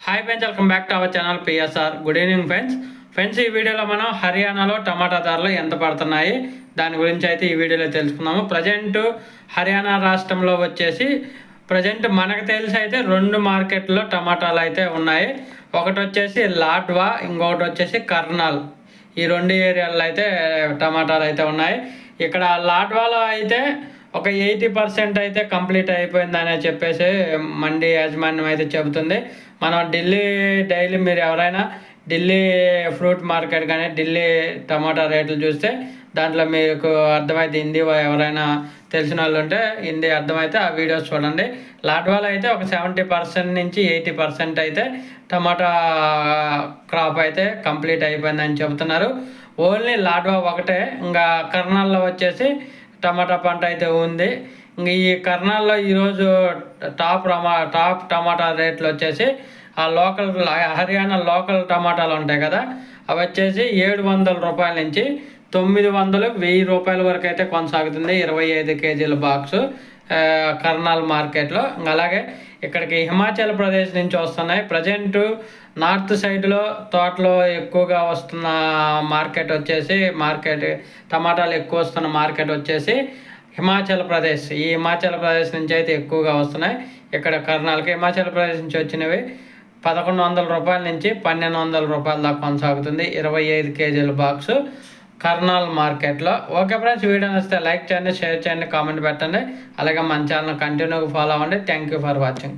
Hi friends, welcome back to our channel PSR. Good evening friends. ఈ వీడియోలో మనం హర్యానాలో టమాటా ధరలు ఎంత పడుతున్నాయి దాని గురించి అయితే ఈ వీడియోలో తెలుసుకుందాము. ప్రజెంట్ హర్యానా రాష్ట్రంలో వచ్చేసి మనకు తెలిసి అయితే 2 మార్కెట్లో టమాటాలు అయితే ఉన్నాయి. ఒకటి వచ్చేసి లాడ్వా, ఇంకొకటి వచ్చేసి కర్నాల్. ఈ 2 ఏరియాల్లో అయితే టమాటాలు అయితే ఉన్నాయి. ఇక్కడ లాడ్వాలో అయితే ఒక 80% అయితే కంప్లీట్ అయిపోయిందని చెప్పేసి మండీ యాజమాన్యం అయితే చెబుతుంది. మనం డైలీ మీరు ఎవరైనా ఢిల్లీ ఫ్రూట్ మార్కెట్ కానీ ఢిల్లీ టమాటా రేట్లు చూస్తే దాంట్లో మీకు అర్థమైతే, హిందీ ఎవరైనా తెలిసిన వాళ్ళు ఉంటే హిందీ అర్థమైతే ఆ వీడియోస్ చూడండి. లాడ్వాలో అయితే ఒక 70% నుంచి 80% అయితే టమాటా క్రాప్ అయితే కంప్లీట్ అయిపోయిందని చెబుతున్నారు. ఓన్లీ లాడ్వా ఒకటే. ఇంకా కర్నాల్లో వచ్చేసి టమాటా పంట అయితే ఉంది. ఇంక ఈ కర్నాల్లో ఈరోజు టాప్ టమాటా రేట్లు వచ్చేసి ఆ హర్యానా లోకల్ టమాటాలు ఉంటాయి కదా, అవి వచ్చేసి 700 రూపాయల నుంచి 900-1000 రూపాయల వరకు అయితే కొనసాగుతుంది 25 కేజీల బాక్సు కర్నాల్ మార్కెట్లో. అలాగే ఇక్కడికి హిమాచల్ ప్రదేశ్ నుంచి వస్తున్నాయి. ప్రజెంట్ నార్త్ సైడ్లో తోటలో ఎక్కువగా వస్తున్న మార్కెట్ టమాటాలు ఎక్కువ వస్తున్న మార్కెట్ వచ్చేసి హిమాచల్ ప్రదేశ్. ఈ హిమాచల్ ప్రదేశ్ నుంచి అయితే ఎక్కువగా వస్తున్నాయి. ఇక్కడ కర్నాల్కి హిమాచల్ ప్రదేశ్ నుంచి వచ్చినవి 1100 రూపాయల నుంచి 1200 రూపాయల దాకా కొనసాగుతుంది 25 కేజీల బాక్సు కర్నాల్ మార్కెట్లో. ఓకే ఫ్రెండ్స్, వీడియో నచ్చితే లైక్ చేయండి, షేర్ చేయండి, కామెంట్ పెట్టండి. అలాగే మన ఛానల్ కంటిన్యూగా ఫాలో అవ్వండి. Thank you for watching.